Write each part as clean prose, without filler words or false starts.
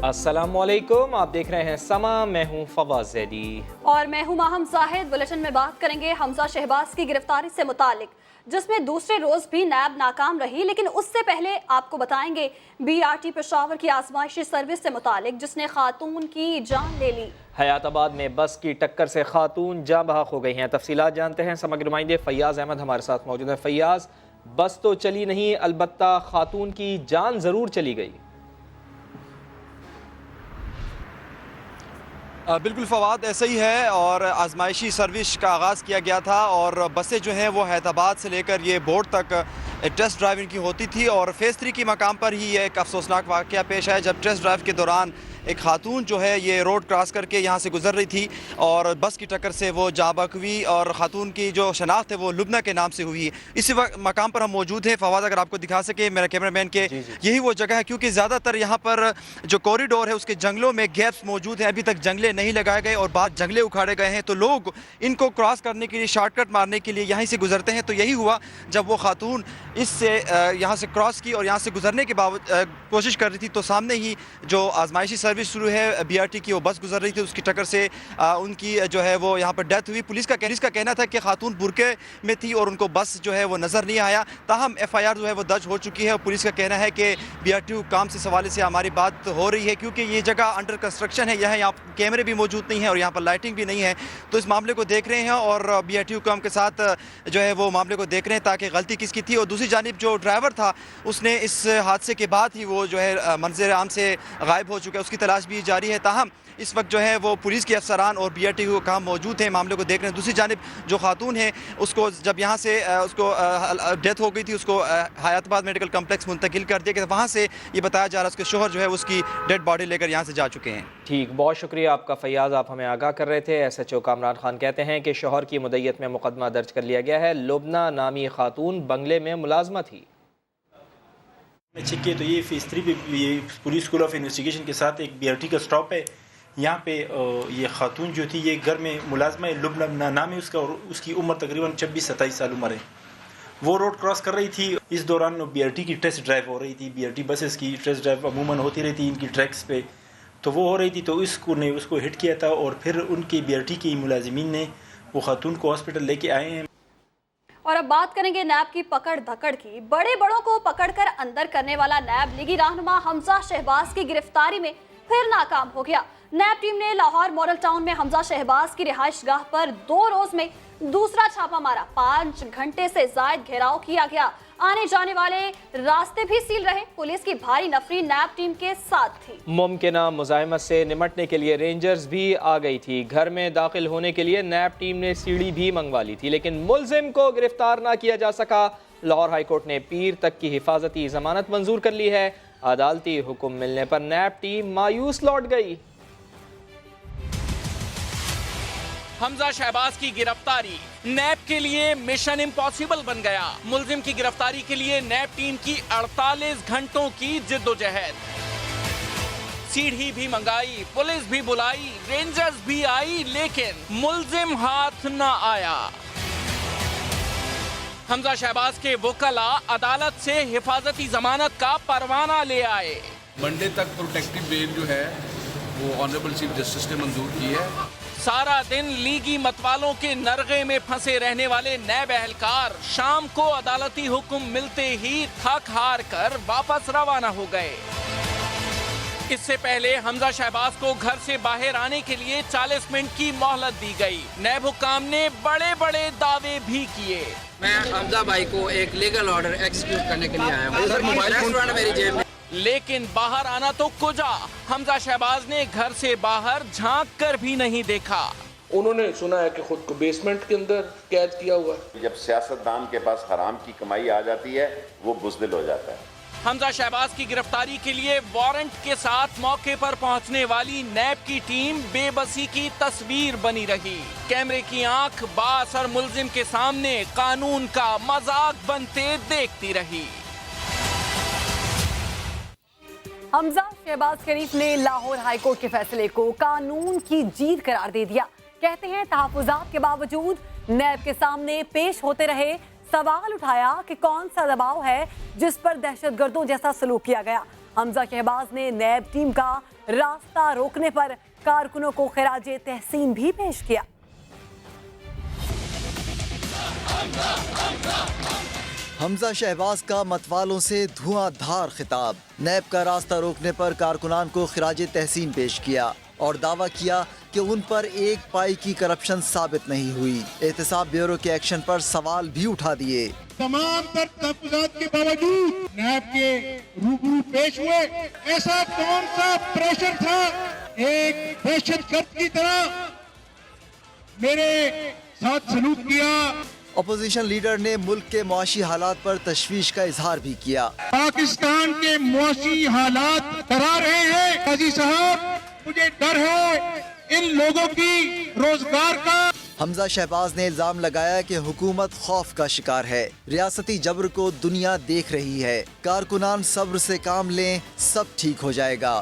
अस्सलामुअलैकुम, आप देख रहे हैं समा। मैं हूं फवाद ज़ैदी और मैं हूं माहम जाहिद। बुलेटिन में बात करेंगे हमजा शहबाज की गिरफ्तारी से मुतालिक, जिसमें दूसरे रोज भी नैब नाकाम रही। लेकिन उससे पहले आपको बताएंगे BRT पेशावर की आजमाइशी सर्विस से मुतालिक, जिसने खातून की जान ले ली। हयाताबाद में बस की टक्कर से खातून जाँ बहक हो गई हैं। तफसीलात जानते हैं। समग्र नुमाइंदे फैयाज अहमद हमारे साथ मौजूद है। फैयाज, बस तो चली नहीं, अलबत्ता खातून की जान ज़रूर चली गई। बिल्कुल फवाद, ऐसा ही है। और आजमाइशी सर्विस का आगाज़ किया गया था और बसें जो हैं वो हैदराबाद से लेकर ये बोर्ड तक टेस्ट ड्राइव इनकी होती थी। और फेज़ 3 की मकाम पर ही ये एक अफसोसनाक वाक़या पेश आया, जब टेस्ट ड्राइव के दौरान एक खातून जो है ये रोड क्रॉस करके यहाँ से गुजर रही थी और बस की टक्कर से वो जाँ बहक हुई। और खातून की जो शनाख्त है वो लुबना के नाम से हुई। इसी वक्त मकाम पर हम मौजूद हैं। फवाद, अगर आपको दिखा सके मेरा कैमरामैन के, यही वो जगह है, क्योंकि ज़्यादातर यहाँ पर जो कॉरिडोर है उसके जंगलों में गैप्स मौजूद हैं। अभी तक जंगले नहीं लगाए गए और बाद जंगले उखाड़े गए हैं, तो लोग इनको क्रॉस करने के लिए, शॉर्टकट मारने के लिए यहीं से गुजरते हैं। तो यही हुआ जब वो खातून इससे यहाँ से क्रॉस की और यहाँ से गुजरने के बावजूद कोशिश कर रही थी, तो सामने ही जो आजमाइशी सर्विस शुरू है BRT की, वो बस गुजर रही थी। उसकी टक्कर से उनकी जो है वो यहाँ पर डेथ हुई। पुलिस का कहना था कि खातून बुरके में थी और उनको बस जो है वो नज़र नहीं आया। ताहम FIR जो है वो दर्ज हो चुकी है और पुलिस का कहना है कि BRT काम से हवाले से हमारी बात हो रही है, क्योंकि ये जगह अंडर कंस्ट्रक्शन है। यहाँ कैमरे भी मौजूद नहीं है और यहाँ पर लाइटिंग भी नहीं है। तो इस मामले को देख रहे हैं और BRT हुकाम के साथ जो है वो मामले को देख रहे हैं ताकि गलती किसकी थी। और दूसरी जानिब जो ड्राइवर था उसने इस हादसे के बाद ही वो जो है मंजर आम से गायब हो चुका है, उसकी तलाश भी जारी है। ताहम इस वक्त जो है वो पुलिस के अफसरान और BRT हुकाम मौजूद हैं, मामले को देख रहे हैं। दूसरी जानिब जो खातून है उसको जब यहाँ से उसको डेथ हो गई थी, उसको हयाताबाद मेडिकल कम्प्लेक्स मुंतकिल कर दिया गया। वहाँ से ये बताया जा रहा है उसके शोहर जो है उसकी डेड बॉडी लेकर यहाँ से जा चुके हैं। ठीक, बहुत शुक्रिया आपका फैयाज, आप हमें आगाह कर रहे थे। SHO कामरान खान कहते हैं कि शोहर की मुद्दत में मुकदमा दर्ज कर लिया गया है। लुबना नामी खातून बंगले में मुलाजमा थी। चेक किए तो ये फेज़ 3 पे ये पुलिस स्कूल ऑफ इन्वेस्टिगेशन के साथ एक BRT का स्टॉप है। यहाँ पे ये खातून जो थी ये घर में मुलाजमा है, लुबना नाम है उसका, और उसकी उम्र तकरीबन 26-27 साल उम्र है। वो रोड क्रॉस कर रही थी, इस दौरान BRT की टेस्ट ड्राइव हो रही थी। BRT बसेस की टेस्ट ड्राइव अमूमन होती रहती है इनकी ट्रैक्स पे, तो वो हो रही थी। तो ने उसको हिट किया था और फिर उनकी BRT की मुलाजिमीन ने वो खातून को हॉस्पिटल लेके आए हैं। और अब बात करेंगे नैब की पकड़ धकड़ की। बड़े बड़ों को पकड़कर अंदर करने वाला नैब लीगी रहनुमा हमजा शहबाज की गिरफ्तारी में फिर नाकाम हो गया। नैब टीम ने लाहौर मॉडल टाउन में हमजा शहबाज की रिहाइश गाह पर 2 रोज में दूसरा छापा मारा। 5 घंटे से जायद घेराव किया गया। आने जाने वाले रास्ते भी सील रहे। पुलिस की भारी नफरी नैब टीम के साथ थी। मुमकिना मुजाहिमत से निमटने के लिए रेंजर्स भी आ गई थी। घर में दाखिल होने के लिए नैब टीम ने सीढ़ी भी मंगवा ली थी, लेकिन मुलजिम को गिरफ्तार ना किया जा सका। लाहौर हाईकोर्ट ने पीर तक की हिफाजती जमानत मंजूर कर ली है। अदालती हुक्म मिलने पर नैब टीम मायूस लौट गई। हमजा शहबाज की गिरफ्तारी नैब के लिए मिशन इम्पॉसिबल बन गया। मुलजिम की गिरफ्तारी के लिए नैब टीम की 48 घंटों की जिद्दोजहद। सीढ़ी भी मंगाई, पुलिस भी बुलाई, रेंजर्स भी आई, लेकिन मुलजिम हाथ न आया। हमजा शहबाज के वकला अदालत से हिफाजती जमानत का परवाना ले आए। मंडे तक प्रोटेक्टिव बेल जो है वो ऑनरेबल चीफ जस्टिस ने मंजूर की है। सारा दिन लीगी मतवालों के नरगे में फंसे रहने वाले नैब एहलकार शाम को अदालती हुक्म मिलते ही थक हार कर वापस रवाना हो गए। इससे पहले हमजा शहबाज को घर से बाहर आने के लिए 40 मिनट की मोहलत दी गई। नैब हुक्काम ने बड़े बड़े दावे भी किए। मैं हमजा भाई को एक लीगल ऑर्डर एक्सिक्यूट करने के लिए आया हूँ। रेस्टोरेंट मेरी जेब में। लेकिन बाहर आना तो कुजा, हमजा शहबाज ने घर से बाहर झांक कर भी नहीं देखा। उन्होंने सुना है कि खुद को बेसमेंट के अंदर कैद किया हुआ है। जब सियासतदान के पास हराम की कमाई आ जाती है वो बुज़दिल हो जाता है। हमजा शहबाज की गिरफ्तारी के लिए वारंट के साथ मौके पर पहुंचने वाली नैब की टीम बेबसी की तस्वीर बनी रही। कैमरे की आंख बाअसर मुलजिम के सामने कानून का मजाक बनते देखती रही। हमजा शहबाज शरीफ ने लाहौर हाईकोर्ट के फैसले को कानून की जीत करार दे दिया। कहते हैं तहफ़्फ़ुज़ात के बावजूद नैब के सामने पेश होते रहे। सवाल उठाया कि कौन सा दबाव है जिस पर दहशतगर्दों जैसा सलूक किया गया। हमजा शहबाज ने नैब टीम का रास्ता रोकने पर कारकुनों को खिराजे तहसीन भी पेश किया। हमजा शहबाज का मतवालों से धुआंधार खिताब। नैब का रास्ता रोकने पर कारकुनान को खिराजे तहसीन पेश किया और दावा किया कि उन पर एक पाई की करप्शन साबित नहीं हुई। एहतसाब ब्यूरो के एक्शन पर सवाल भी उठा दिए। तमाम तहफ़्फ़ुज़ात के बावजूद नैब के रूबरू पेश हुए। ऐसा कौन सा प्रेशर था, एक दहशतगर्द की तरह मेरे साथ सलूक किया। अपोजिशन लीडर ने मुल्क के मुआशी हालात पर तशवीश का इजहार भी किया। पाकिस्तान के मुआशी हालात डरा रहे हैं। काजी साहब, मुझे डर है इन लोगों की रोजगार का। हमजा शहबाज ने इल्जाम लगाया कि हुकूमत खौफ का शिकार है। रियासती जबर को दुनिया देख रही है। कारकुनान सब्र से काम लें, सब ठीक हो जाएगा।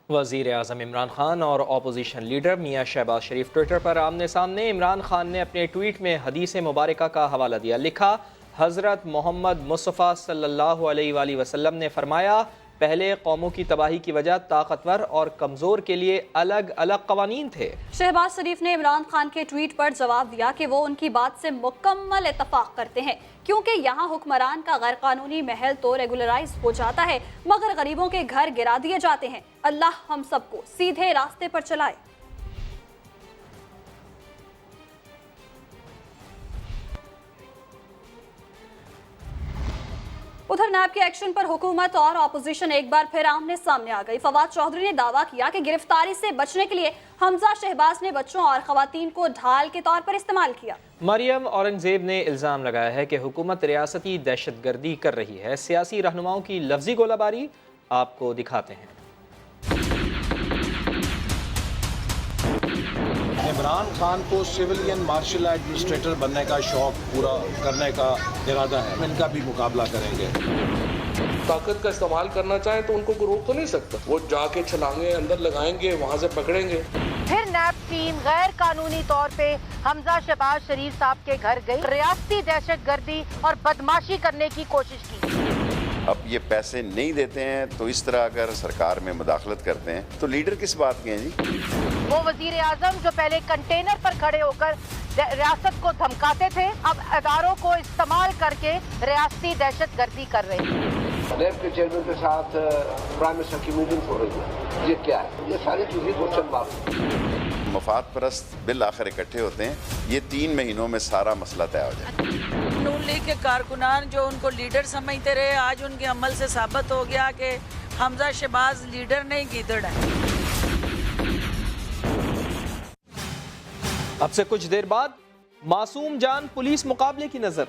वज़ीर आज़म इमरान खान और अपोजिशन लीडर मियां शहबाज शरीफ ट्विटर पर आमने सामने। इमरान खान ने अपने ट्वीट में हदीस मुबारका का हवाला दिया। लिखा, हज़रत मोहम्मद मुस्तफ़ा सल्लल्लाहु अलैहि वसल्लम ने फरमाया, पहले कौमों की तबाही की वजह ताकतवर और कमज़ोर के लिए अलग अलग कवानीन थे। शहबाज शरीफ ने इमरान खान के ट्वीट पर जवाब दिया कि वो उनकी बात से मुकम्मल इत्तफाक करते हैं, क्योंकि यहाँ हुक्मरान का गैर कानूनी महल तो रेगुलराइज हो जाता है मगर गरीबों के घर गिरा दिए जाते हैं। अल्लाह हम सबको सीधे रास्ते पर चलाए। उधर नैब के एक्शन पर हुकूमत और अपोजिशन एक बार फिर आमने सामने आ गई। फवाद चौधरी ने दावा किया कि गिरफ्तारी से बचने के लिए हमजा शहबाज ने बच्चों और खवातीन को ढाल के तौर पर इस्तेमाल किया। मरियम औरंगजेब ने इल्जाम लगाया है कि हुकूमत रियासती दहशतगर्दी कर रही है। सियासी रहनुमाओं की लफ्जी गोलाबारी आपको दिखाते हैं। इमरान खान को सिविलियन मार्शल एडमिनिस्ट्रेटर बनने का शौक पूरा करने का इरादा है। इनका भी मुकाबला करेंगे। ताकत का इस्तेमाल करना चाहें तो उनको कोई रोक तो नहीं सकता। वो जाके छलांगे अंदर लगाएंगे, वहाँ से पकड़ेंगे। फिर नैब टीम गैर कानूनी तौर पे हमजा शहबाज शरीफ साहब के घर गई, रियासती दहशतगर्दी और बदमाशी करने की कोशिश की। अब ये पैसे नहीं देते हैं तो इस तरह अगर सरकार में मुदाखलत करते हैं तो लीडर किस बात के हैं जी? वो वजीर आजम जो पहले कंटेनर पर खड़े होकर रियासत को धमकाते थे, अब अदारों को इस्तेमाल करके रियासती दहशतगर्दी कर रहे हैं। नैब के चेयरमैन के साथ प्राइम मिनिस्टर की मीटिंग हो रही है। ये क्या है? ये सारी चीजें क्वेश्चन मार्क। मफाद परस्त बिल आखिर इकट्ठे होते हैं, ये 3 महीनों में सारा मसला तय हो जाए। नून लीग के कारकुनान जो उनको लीडर समझते रहे, आज उनके अमल से साबित हो गया कि हमजा शहबाज लीडर नहीं गीदड़ है। अब से कुछ देर बाद मासूम जान पुलिस मुकाबले की नजर।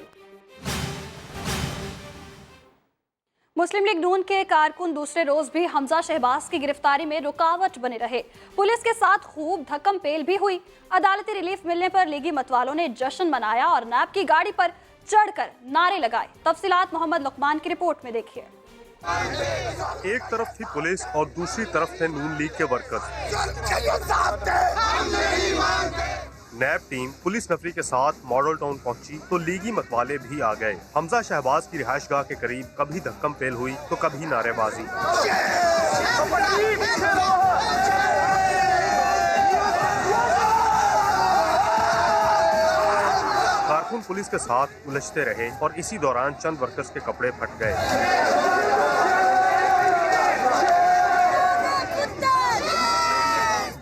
मुस्लिम लीग नून के कारकुन दूसरे रोज भी हमजा शहबाज की गिरफ्तारी में रुकावट बने रहे। पुलिस के साथ खूब धक्कम पेल भी हुई। अदालती रिलीफ मिलने पर लीगी मतवालों ने जश्न मनाया और नैब की गाड़ी पर चढ़कर नारे लगाए। तफसीलात मोहम्मद लुकमान की रिपोर्ट में देखिए। एक तरफ थी पुलिस और दूसरी तरफ थे नून लीग के वर्कर्स। नैब टीम पुलिस नफरी के साथ मॉडल टाउन पहुंची तो लीगी मतवाले भी आ गए। हमजा शहबाज की रिहाइशगाह के करीब कभी धक्कम पेल हुई तो कभी नारेबाजी। कारकुन पुलिस के साथ उलझते रहे और इसी दौरान चंद वर्कर्स के कपड़े फट गए।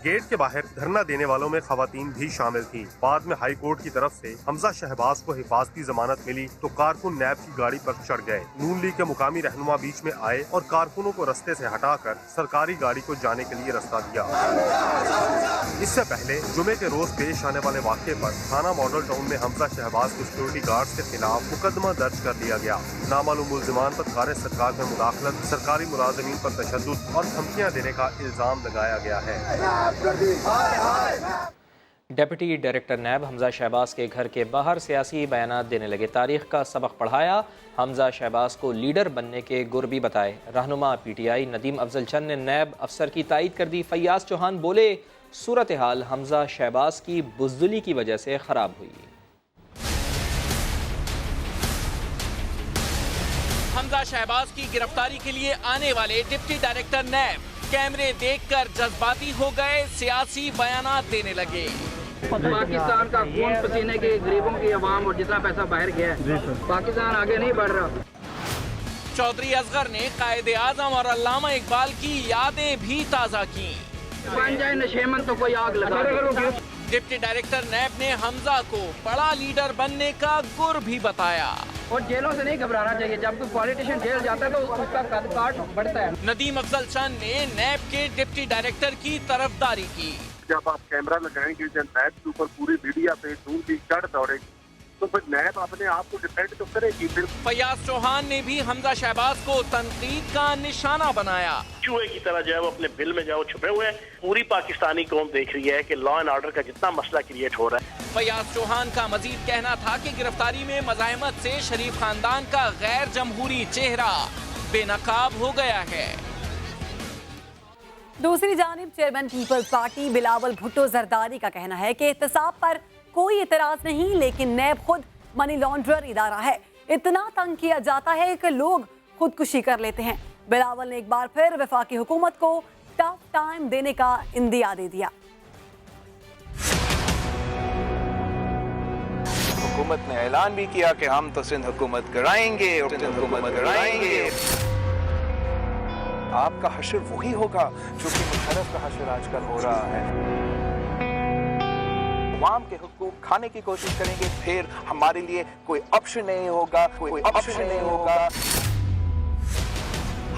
गेट के बाहर धरना देने वालों में खवातीन भी शामिल थीं। बाद में हाई कोर्ट की तरफ से हमजा शहबाज को हिफाजती जमानत मिली तो कारकुन नैब की गाड़ी पर चढ़ गए। नून लीग के मुकामी रहनुमा बीच में आए और कारकुनों को रास्ते से हटाकर सरकारी गाड़ी को जाने के लिए रास्ता दिया। इससे पहले जुमे के रोज पेश आने वाले वाक़े पर थाना मॉडल टाउन में हमजा शहबाज के सिक्योरिटी गार्ड्स के खिलाफ मुकदमा दर्ज कर लिया गया। नामालूम मुल्जिमान पर कार सरकार में मुदाखलत, सरकारी मुलाजमीन पर तशद्दुद और धमकियां देने का इल्जाम लगाया गया है। Deputy director NAB Hamza Shahbaz के घर के बाहर सियासी बयानात देने लगे। तारीख का सबक पढ़ाया। हमजा शहबाज को लीडर बनने के गुर भी बताए। रहनुमा PTI नदीम अफजल चंद ने नैब अफसर की तायद कर दी। फैयाज चौहान बोले, सूरत हाल हमजा शहबाज की बुज़दिली की वजह से ख़राब हुई। हमजा शहबाज की गिरफ्तारी के लिए आने वाले डिप्टी डायरेक्टर नैब कैमरे देखकर जज्बाती हो गए, सियासी बयानात देने लगे। पाकिस्तान का खून पसीने के गरीबों की आवाम और जितना पैसा बाहर गया है, पाकिस्तान आगे नहीं बढ़ रहा। चौधरी असगर ने कायदे आजम और अल्लामा इकबाल की यादें भी ताज़ा की। बन जाए नशेमन तो कोई आग लगा दे। डिप्टी डायरेक्टर नैब ने हमजा को बड़ा लीडर बनने का गुर भी बताया। और जेलों से नहीं घबराना चाहिए, जब कोई पॉलिटिशियन जेल जाता है तो उसका कद काट बढ़ता है। नदीम अफजल चंद ने नैब के डिप्टी डायरेक्टर की तरफदारी की। जब आप कैमरा लगाएंगे, जब नैब के ऊपर पूरी मीडिया पे दूर की चढ़ दौड़ेगी तो फिर नैब अपने आप को डिपेंड तो करेगी। फिर फयाज चौहान ने भी हमजा शहबाज को तनकीद का निशाना बनाया। चूहे की तरह जो है वो अपने बिल में जो छुपे हुए हैं। पूरी पाकिस्तानी कौम देख रही है कि लॉ एंड ऑर्डर का जितना मसला क्रिएट हो रहा है। फयाज चौहान का मजीद कहना था कि गिरफ्तारी में मज़ाहमत से शरीफ खानदान का गैर जमहूरी चेहरा बेनकाब हो गया है। दूसरी जानिब chairman peoples party Bilawal Bhutto Zardari का कहना है कि एहतसाब पर कोई इतराज नहीं, लेकिन नैब खुद मनी लॉन्ड्रर इदारा है। इतना तंग किया जाता है कि लोग खुदकुशी कर लेते हैं। बिलावल ने एक बार फिर वफाकी हुकूमत को टफ टाइम देने का इंदिया दे दिया। हुकूमत ने ऐलान भी किया कि हम तो सिंध हुकूमत कराएंगे और सिंध हुकूमत कराएंगे। आपका हशर वही होगा जो कि मुशर्रफ का हशर आजकल हो रहा है। अवाम के हुकूक खाने की कोशिश करेंगे, फिर हमारे लिए कोई ऑप्शन नहीं होगा, कोई ऑप्शन नहीं होगा,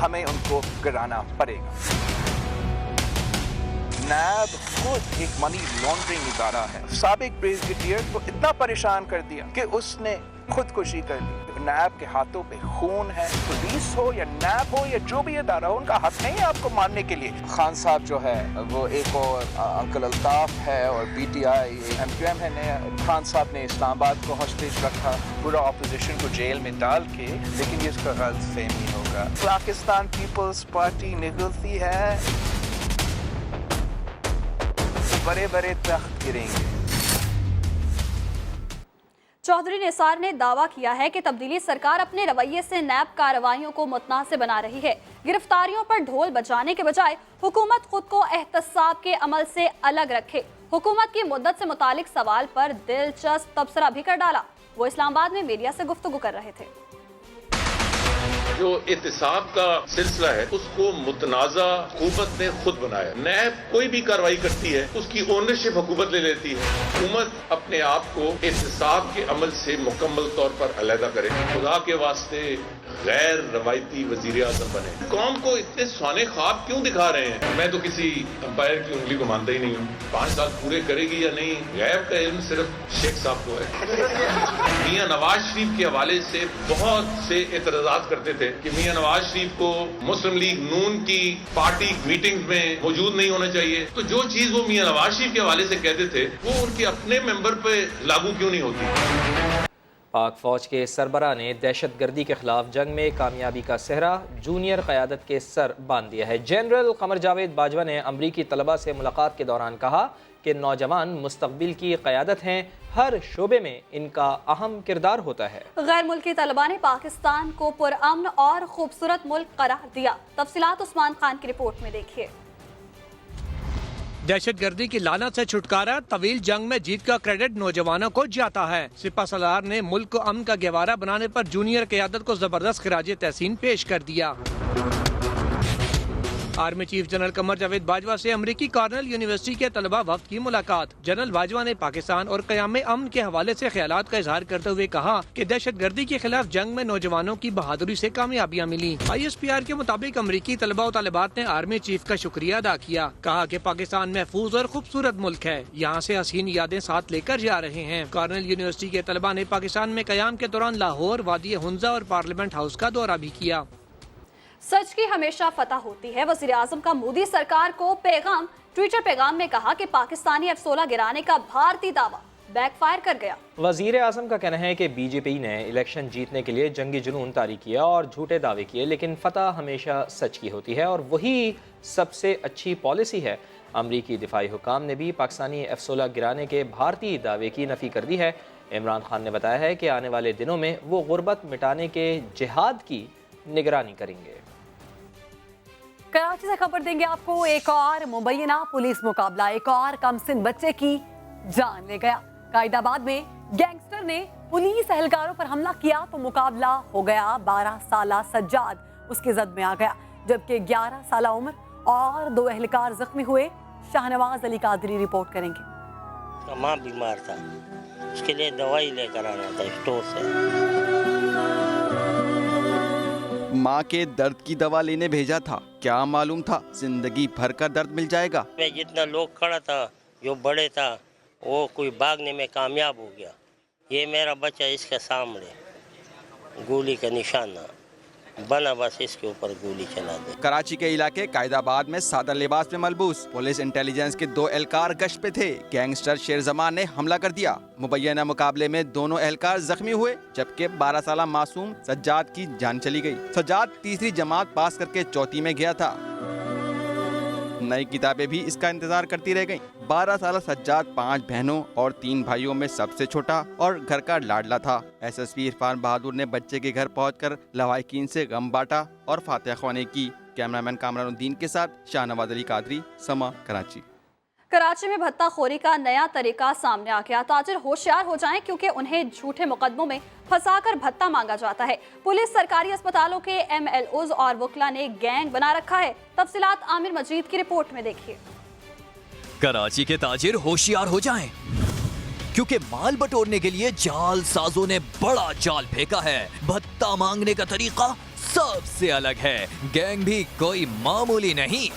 हमें उनको गिराना पड़ेगा। नैब खुद एक मनी लॉन्ड्रिंग इदारा है। साबिक ब्रिगेडियर को इतना परेशान कर दिया कि उसने खुदकुशी कर ली। नैब के हाथों पे खून है। पुलिस हो या नैब हो या जो भी इदारा हो, उनका हक नहीं है आपको मारने के लिए। खान साहब जो है वो एक और अंकल अल्ताफ है और PTI MQM है नया। खान साहब ने इस्लामाबाद को हॉस्टेज रखा, पूरा ऑपोजिशन को जेल में डाल के, लेकिन ये इसका गलतफहमी होगा। पाकिस्तान पीपल्स पार्टी निकलती है, बड़े बड़े तख्त गिरेंगे। चौधरी निसार ने दावा किया है कि तब्दीली सरकार अपने रवैये से नैब कार्रवाइयों को मुतनासिब बना रही है। गिरफ्तारियों पर ढोल बजाने के बजाय हुकूमत खुद को एहतसाब के अमल से अलग रखे। हुकूमत की मुद्दत से मुतालिक सवाल पर दिलचस्प तबसरा भी कर डाला। वो इस्लामाबाद में मीडिया से गुफ्तगू कर रहे थे। जो एहतसाब का सिलसिला है उसको मुतनाज़ा हुकूमत ने खुद बनाया। नैब कोई भी कार्रवाई करती है उसकी ओनरशिप हुकूमत ले लेती है। हुकूमत अपने आप को एहतसाब के अमल से मुकम्मल तौर पर अलहदा करे। खुदा के वास्ते गैर रवायती वजीर आज़म बने। कौम को इतने स्वाने ख्वाब क्यों दिखा रहे हैं? मैं तो किसी अंपायर की उंगली को मानता ही नहीं हूँ। 5 साल पूरे करेगी या नहीं, गैब का इल्म सिर्फ शेख साहब को है। मियां नवाज शरीफ के हवाले से बहुत से एतराज़ात करते थे कि मियां नवाज शरीफ को मुस्लिम लीग नून की पार्टी मीटिंग में मौजूद नहीं होना चाहिए। तो जो चीज वो मियां नवाज शरीफ के हवाले से कहते थे वो उनके अपने मेंबर पे लागू क्यों नहीं होती? पाक फौज के सरबरा ने दहशतगर्दी के खिलाफ जंग में कामयाबी का सेहरा जूनियर क़यादत के सर बांध दिया है। जनरल कमर जावेद बाजवा ने अमरीकी तलबा से मुलाकात के दौरान कहा कि नौजवान मुस्तकबिल की क़यादत हैं, हर शोबे में इनका अहम किरदार होता है। गैर मुल्की तलबा ने पाकिस्तान को पुरअमन और खूबसूरत मुल्क करार दिया। तफसीलात उस्मान खान की रिपोर्ट में देखिए। दहशतगर्दी की लानत से छुटकारा, तवील जंग में जीत का क्रेडिट नौजवानों को जाता है। सिपा सलार ने मुल्क को अमन का गहवारा बनाने पर जूनियर क़यादत को जबरदस्त खिराजे तहसीन पेश कर दिया। Army chief general Qamar Javed Bajwa से अमरीकी कॉर्नेल यूनिवर्सिटी के तलबा वफ्द की मुलाकात। जनरल बाजवा ने पाकिस्तान और क़याम अमन के हवाले से ख्यालात का इजहार करते हुए कहा कि दहशतगर्दी के खिलाफ जंग में नौजवानों की बहादुरी से कामयाबियां मिली। ISPR के मुताबिक अमरीकी तलबा और तालिबात ने आर्मी चीफ का शुक्रिया अदा किया। कहा कि पाकिस्तान महफूज और खूबसूरत मुल्क है, यहाँ से हसीन यादें साथ लेकर जा रहे हैं। कॉर्नेल यूनिवर्सिटी के तलबा ने पाकिस्तान में क़याम के दौरान लाहौर, वादी हुंजा और पार्लियामेंट हाउस का दौरा भी किया। सच की हमेशा फतह होती है। वज़ीर आज़म का मोदी सरकार को पैगाम। ट्विटर पैगाम में कहा कि पाकिस्तानी F-16 गिराने का भारतीय दावा बैकफायर कर गया। वज़ीर आज़म का कहना है कि BJP ने इलेक्शन जीतने के लिए जंगी जुनून तारी किया और झूठे दावे किए, लेकिन फतह हमेशा सच की होती है और वही सबसे अच्छी पॉलिसी है। अमरीकी दिफाई हुकाम ने भी पाकिस्तानी F-16 गिराने के भारतीय दावे की नफ़ी कर दी है। इमरान खान ने बताया है कि आने वाले दिनों में वो गुर्बत मिटाने के जिहाद की निगरानी करेंगे। कराची से खबर देंगे आपको, एक और मुबैना पुलिस मुकाबला, एक और कमसिन बच्चे की जान ले गया। कायदाबाद में गैंगस्टर ने पुलिस एहलकारों पर हमला किया तो मुकाबला हो गया। 12 साला सज्जाद उसकी जद में आ गया, जबकि 11 साला उम्र और 2 एहलकार जख्मी हुए। शाहनवाज अली कादरी रिपोर्ट करेंगे। माँ बीमार था, उसके लिए दवाई लेकर आना था स्टोर से। माँ के दर्द की दवा लेने भेजा था, क्या मालूम था जिंदगी भर का दर्द मिल जाएगा। मैं जितना लोग खड़ा था, जो बड़े था, वो कोई भागने में कामयाब हो गया। ये मेरा बच्चा इसके सामने गोली का निशाना बना, बस इसके ऊपर गोली चला दे। कराची के इलाके कायदाबाद में सादा लिबास में मलबूस पुलिस इंटेलिजेंस के 2 एहलकार गश्त पे थे। गैंगस्टर शेर जमान ने हमला कर दिया। मुबैना मुकाबले में दोनों एहलकार जख्मी हुए, जबकि 12 साला मासूम सज्जाद की जान चली गई। सज्जाद 3री जमात पास करके 4थी में गया था। नई किताबें भी इसका इंतजार करती रह गईं। 12 साल सज्जाद 5 बहनों और 3 भाइयों में सबसे छोटा और घर का लाडला था। एसएसपी इरफान बहादुर ने बच्चे के घर पहुंचकर लवाहिकीन से गम बांटा और फातिहा ख्वानी की। कैमरामैन कामरानुद्दीन के साथ शाहनवाज अली कादरी, समा, कराची। कराची में भत्ताखोरी का नया तरीका सामने आ गया। ताजिर होशियार हो जाएं क्योंकि उन्हें झूठे मुकदमों में फंसाकर भत्ता मांगा जाता है। पुलिस सरकारी अस्पतालों के MLOs और वकला ने गैंग बना रखा है। तफसीलात आमिर मजीद की रिपोर्ट में देखिए। कराची के ताजिर होशियार हो जाएं क्योंकि माल बटोरने के लिए जाल साजों ने बड़ा जाल फेंका है। भत्ता मांगने का तरीका सबसे अलग है। गैंग भी कोई मामूली नहीं।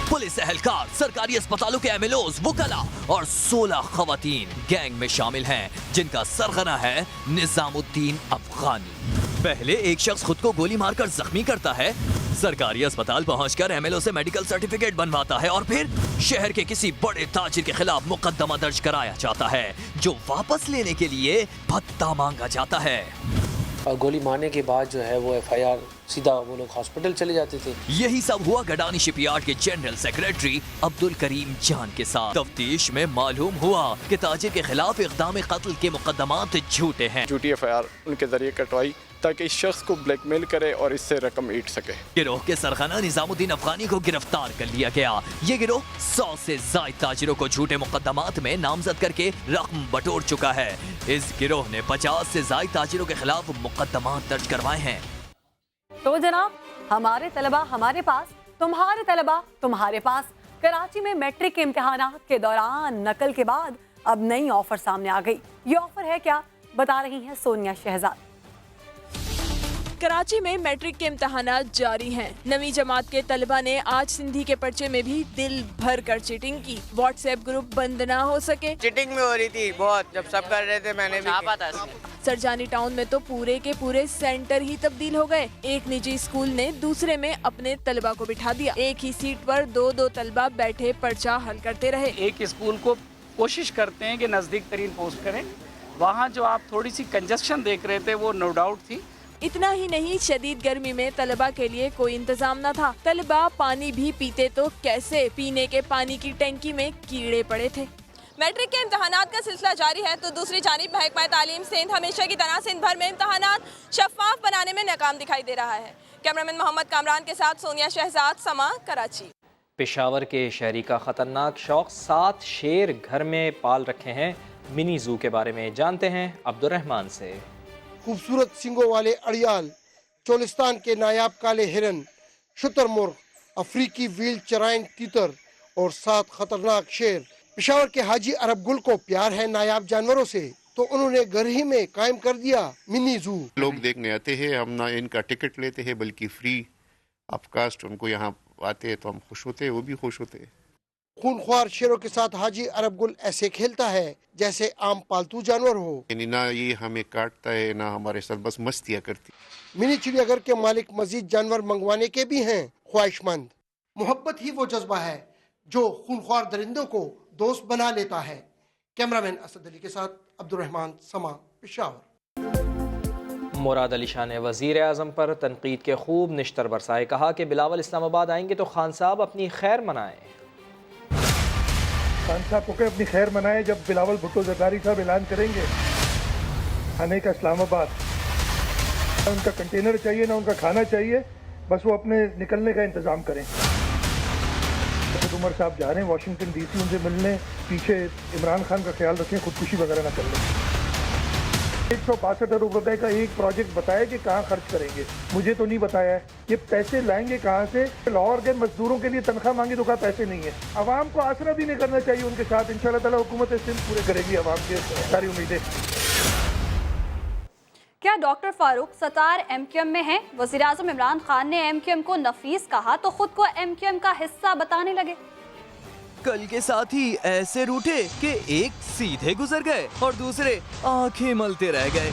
पुलिस एहलकार, सरकारी अस्पतालों के MLOs, वकला और 16 खवातीन गैंग में शामिल हैं, जिनका सरगना है निजामुद्दीन अफगानी। पहले एक शख्स खुद को गोली मारकर जख्मी करता है, सरकारी अस्पताल पहुंचकर MLO से मेडिकल सर्टिफिकेट बनवाता है और फिर शहर के किसी बड़े ताजिर के खिलाफ मुकदमा दर्ज कराया जाता है, जो वापस लेने के लिए भत्ता मांगा जाता है। और गोली मारने के बाद जो है वो FIR सीधा वो लोग हॉस्पिटल चले जाते थे। यही सब हुआ गडानी शिपयार्ड के जनरल सेक्रेटरी अब्दुल करीम जान के साथ। तफ्तीश में मालूम हुआ कि ताजिर के खिलाफ इक़दाम कत्ल के मुकदमात झूठे हैं। झूठी FIR उनके जरिए कटवाई ताकि इस शख्स को ब्लैकमेल करे और इससे रकम ईट सके। गिरोह के सरगना निजामुद्दीन अफगानी को गिरफ्तार कर लिया गया। ये गिरोह 100 से ज़ायद ताजिरों को झूठे मुकदमात में नामजद करके रकम बटोर चुका है। इस गिरोह ने 50 से ज़ायद ताजिरों के खिलाफ मुकदमात दर्ज करवाए हैं। तो जनाब, हमारे तलबा हमारे पास, तुम्हारे तलबा तुम्हारे पास। कराची में मैट्रिक के इम्तिहानात के दौरान नकल के बाद अब नई ऑफर सामने आ गई। ये ऑफर है क्या, बता रही हैं सोनिया शहजाद। कराची में मैट्रिक के इम्तहानात जारी हैं। नवी जमात के तलबा ने आज सिंधी के पर्चे में भी दिल भर कर चीटिंग की। व्हाट्सएप ग्रुप बंद ना हो सके। चीटिंग में हो रही थी बहुत, जब सब कर रहे थे मैंने भी। सरजानी टाउन में तो पूरे के पूरे सेंटर ही तब्दील हो गए। एक निजी स्कूल ने दूसरे में अपने तलबा को बिठा दिया। एक ही सीट पर 2-2 तलबा बैठे पर्चा हल करते रहे। एक स्कूल को कोशिश करते हैं कि नजदीक तरीन पोस्ट करें। वहाँ जो आप थोड़ी सी कंजस्शन देख रहे थे वो नो डाउट थी। इतना ही नहीं, शदीद गर्मी में तलबा के लिए कोई इंतजाम न था। तलबा पानी भी पीते तो कैसे, पीने के पानी की टंकी में कीड़े पड़े थे। मैट्रिक के इम्तहानात का सिलसिला जारी है तो दूसरी जानिब महकमा तालीम सिंध हमेशा की तरह सिंध भर में इम्तहानात शफाफ बनाने में नाकाम दिखाई दे रहा है। कैमरामैन मोहम्मद कामरान के साथ सोनिया शहजाद, समा, कराची। पेशावर के शहरी का खतरनाक शौक, 7 शेर घर में पाल रखे हैं। मिनी जू के बारे में जानते हैं अब्दुर्रहमान से। खूबसूरत सिंगों वाले अड़ियाल, चोलिस्तान के नायाब काले हिरन, शुतुरमुर्ग, अफ्रीकी व्हील चराइन तीतर और 7 खतरनाक शेर। पेशावर के हाजी अरब गुल को प्यार है नायाब जानवरों से, तो उन्होंने घर ही में कायम कर दिया मिनी जू। लोग देखने आते हैं, हम ना इनका टिकट लेते हैं बल्कि फ्री ऑफ कास्ट उनको यहाँ आते हैं तो हम खुश होते हैं, वो भी खुश होते हैं। खूनख्वार शेरों के साथ हाजी अरब गुल ऐसे खेलता है जैसे आम पालतू जानवर हो। ना ये हमें काटता है ना हमारे साथ बस मस्तियाँ करती। मिनी चिड़ियाघर के मालिक मजीद जानवर मंगवाने के भी हैं ख्वाहिशमंद। मोहब्बत ही वो जज्बा है जो खूनख्वार दरिंदों को दोस्त बना लेता है। कैमरामैन असद अली के साथ अब्दुर्रहमान, समा, पेशावर। मुराद अली शाह ने वज़ीर आज़म पर तनकीद के खूब निश्तर बरसाए। कहा कि बिलावल इस्लामाबाद आएंगे तो खान साहब अपनी खैर मनाएं। खान साहब को कहे अपनी खैर मनाए जब बिलावल भुट्टो जरदारी साहब ऐलान करेंगे आने का इस्लामाबाद। उनका कंटेनर चाहिए ना उनका खाना चाहिए, बस वो अपने निकलने का इंतजाम करें। उमर साहब जा रहे हैं वाशिंगटन DC, उनसे मिलने, पीछे इमरान खान का ख्याल रखें, खुदकुशी वगैरह ना कर लें। 162 अरब रुपए का एक प्रोजेक्ट बताया कि कहाँ खर्च करेंगे, मुझे तो नहीं बताया है। ये पैसे लाएंगे कहाँ से? लाहौर के मजदूरों के लिए तनख्वाह मांगी तो कहा पैसे नहीं है। आवाम को आसरा भी नहीं करना चाहिए उनके साथ। इंशाअल्लाह ताला हुकूमत सिंध पूरे करेगी आवाम के सारी उम्मीदें। क्या डॉक्टर फारूक सत्तार MQM में हैं? वज़ीर-ए-आज़म इमरान खान ने MQM को नफीस कहा तो खुद को MQM का हिस्सा बताने लगे। कल के साथ ही ऐसे रूठे कि एक सीधे गुजर गए और दूसरे आंखें मलते रह गए।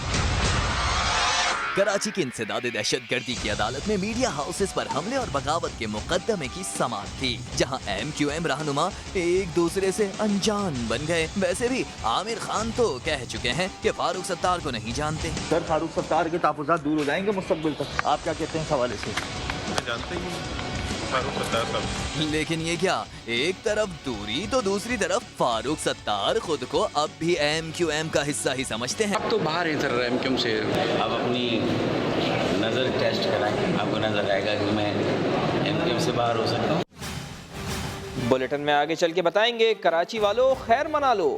कराची की इंसदाद दहशतगर्दी की अदालत में मीडिया हाउसेस पर हमले और बगावत के मुकदमे की समाअत थी, जहां MQM रहनुमा एक दूसरे से अनजान बन गए। वैसे भी आमिर खान तो कह चुके हैं कि फारूक सत्तार को नहीं जानते। सर, फारूक सत्तार के तहफ़्फ़ुज़ात दूर हो जाएंगे मुस्तक़बिल तक, आप क्या कहते हैं इस हवाले से? जानते ही फारूक सत्तार साहब। लेकिन ये क्या, एक तरफ दूरी तो दूसरी तरफ फारूक सत्तार खुद को अब भी MQM का हिस्सा ही समझते हैं। अब तो बाहर हैं सर MQM से। आप अपनी नज़र टेस्ट कराएं, आपको नजर आएगा कि मैं MQM से बाहर हो सकता हूँ। बुलेटिन में आगे चल के बताएंगे, कराची वालों खैर मना लो।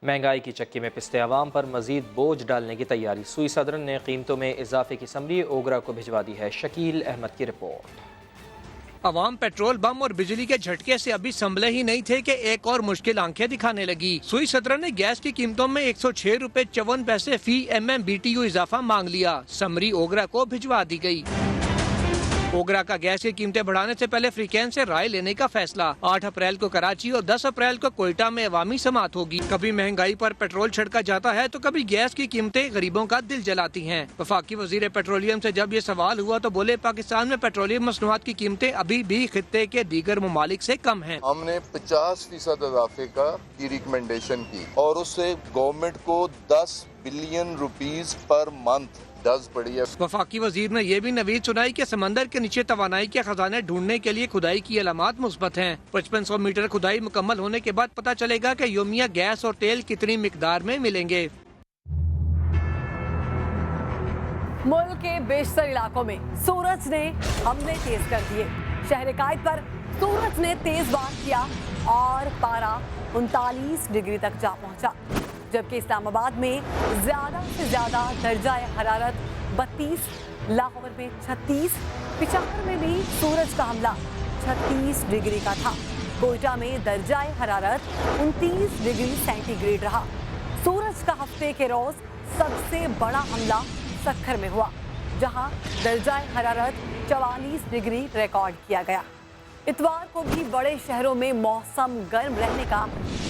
महंगाई की चक्की में पिसते अवाम पर मजीद बोझ डालने की तैयारी। सुई सदरन ने कीमतों में इजाफे की समरी ओगरा को भिजवा दी है। शकील अहमद की रिपोर्ट। अवाम पेट्रोल बम और बिजली के झटके से अभी संभले ही नहीं थे कि एक और मुश्किल आंखें दिखाने लगी। सुई सदरन ने गैस की कीमतों में 106 रुपए 54 पैसे फी MMBTU इजाफा मांग लिया। समरी ओगरा को भिजवा दी गई। ओगरा का गैस की कीमतें बढ़ाने से पहले फ्रीकेंस से राय लेने का फैसला। 8 अप्रैल को कराची और 10 अप्रैल को कोयटा में अवामी समाअत होगी। कभी महंगाई पर पेट्रोल छिड़का जाता है तो कभी गैस की कीमतें गरीबों का दिल जलाती हैं। वफाकी वजीर पेट्रोलियम से जब ये सवाल हुआ तो बोले, पाकिस्तान में पेट्रोलियम मसनूआत की कीमतें अभी भी खित्ते के दीगर ममालिक से कम हैं। हमने 50% इजाफे की रिकमेंडेशन की और उससे गवर्नमेंट को 10 बिलियन रुपीस पर मंथ पड़ी है। वफाकी वजीर ने यह भी नवीद सुनाई कि समंदर के नीचे तवानाई के खजाने ढूंढने के लिए खुदाई की अलामात मुस्बत हैं। 5500 मीटर खुदाई मुकम्मल होने के बाद पता चलेगा कि योमिया गैस और तेल कितनी मिकदार में मिलेंगे। मुल्क के बेशतर इलाकों में सूरज ने हमले तेज कर दिए। शहर कायद पर सूरज ने तेज वार किया और पारा 39 डिग्री तक जा पहुंचा, जबकि इस्लामाबाद में ज्यादा से ज्यादा दर्जा हरारत 32, लाहौर में 36, पिशावर में भी सूरज का हमला 36 डिग्री का था। कोयटा में दर्जा हरारत 29 डिग्री सेंटीग्रेड रहा। सूरज का हफ्ते के रोज सबसे बड़ा हमला सक्खर में हुआ, जहां दर्जा हरारत 44 डिग्री रिकॉर्ड किया गया। इतवार को भी बड़े शहरों में मौसम गर्म रहने का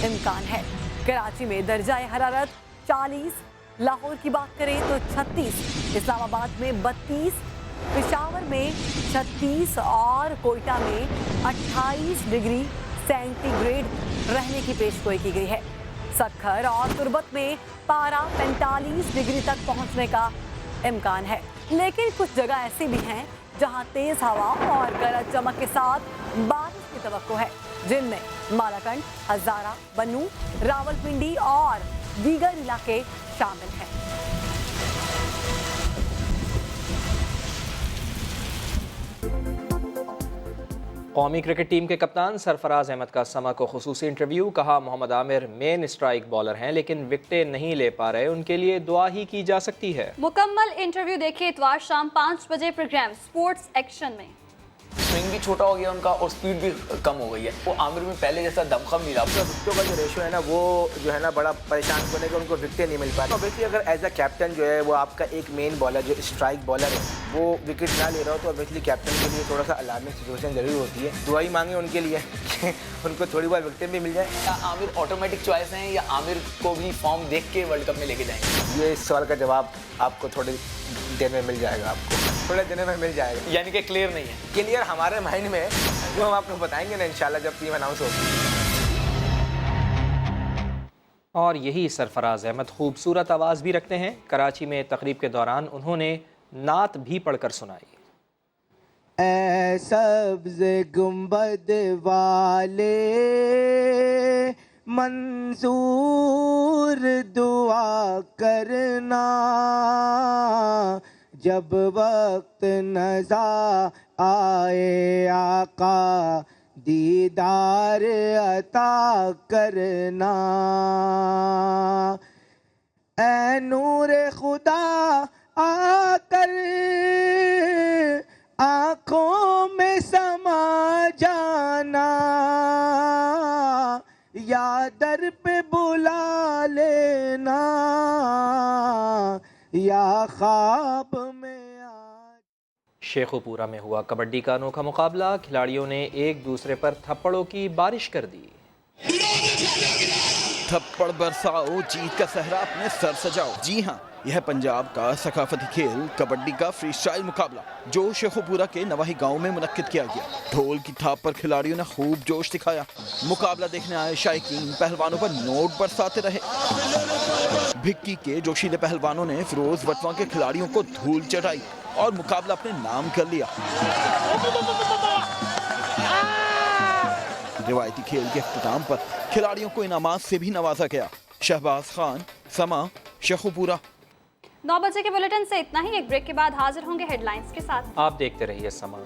इम्कान है। कराची में दर्जा हरारत 40, लाहौर की बात करें तो 36, इस्लामाबाद में 32, पिशावर में 36 और कोयटा में 28 डिग्री सेंटीग्रेड रहने की पेशगोई की गई है। सक्खर और तुर्बत में पारा 45 डिग्री तक पहुंचने का इम्कान है, लेकिन कुछ जगह ऐसी भी हैं जहां तेज हवा और गरज चमक के साथ बारिश की तवक्को है, जिनमें मालाकंड, हजारा, बन्नू, रावलपिंडी और दीगर इलाके शामिल हैं। कौमी क्रिकेट टीम के कप्तान सरफराज अहमद का समा को खुसूसी इंटरव्यू। कहा, Mohammad Aamir main strike bowler हैं लेकिन विकेटें नहीं ले पा रहे, उनके लिए दुआ ही की जा सकती है। मुकम्मल इंटरव्यू देखिए इतवार शाम 5 बजे प्रोग्राम स्पोर्ट्स एक्शन में। स्विंग भी छोटा हो गया उनका और स्पीड भी कम हो गई है। वो आमिर में पहले जैसा दमखम नहीं रहा। विकेटों का जो रेशो है ना, वो जो है ना बड़ा परेशान करने का, उनको विकेटें नहीं मिल पा रही। ऑब्वियसली अगर एज अ कैप्टन जो है वो आपका एक मेन बॉलर जो स्ट्राइक बॉलर है वो विकेट ना ले रहा हो तो ऑब्वियसली कैप्टन के लिए थोड़ा सा अलार्मिंग सिचुएशन जरूर होती है। दुआ ही मांगे उनके लिए उनको थोड़ी बहुत विकेटें भी मिल जाए। आमिर ऑटोमेटिक चॉइस हैं या आमिर को भी फॉर्म देख के वर्ल्ड कप में लेके जाएंगे? ये इस सवाल का जवाब आपको थोड़ी देर में मिल जाएगा, आपको थोड़े दिन में मिल जाएगा। यानी कि क्लियर नहीं है? क्लियर हमारे माइंड में, जो हम आपको बताएंगे ना इंशाल्लाह जब टीम अनाउंस होगी। और यही सरफराज अहमद खूबसूरत आवाज़ भी रखते हैं। कराची में तकरीब के दौरान उन्होंने नात भी पढ़कर सुनाई। ऐ सब्ज़ गुंबद वाले मंजूर दुआ करना, जब वक्त नज़ा आए आका दीदार अता करना। ऐ नूर खुदा आकर आँखों में समा जाना, या दर पे बुला लेना, या ख्वाब में। शेखुपुरा में हुआ कबड्डी का अनोखा मुकाबला, खिलाड़ियों ने एक दूसरे पर थप्पड़ों की बारिश कर दी। थप्पड़ बरसाओ, जीत का सहरा अपने सर सजाओ। जी हाँ, यह पंजाब का सकाफती खेल कबड्डी का फ्री स्टाइल मुकाबला जो शेखुपुरा के नवाही गांव में मुनक्किद किया गया। ढोल की थाप पर खिलाड़ियों ने खूब जोश दिखाया। मुकाबला देखने आए शायकीन पहलवानों पर नोट बरसाते रहे। भिक्की के जोशीले पहलवानों ने फिरोज वटवा के खिलाड़ियों को धूल चढ़ाई और मुकाबला अपने नाम कर लिया। रिवायती खेल के इख्तिताम पर खिलाड़ियों को इनामात से भी नवाजा गया। शहबाज खान, समा, शेखुपुरा। 9 बजे के बुलेटिन से इतना ही। एक ब्रेक के बाद हाजिर होंगे हेडलाइंस के साथ। आप देखते रहिए समा।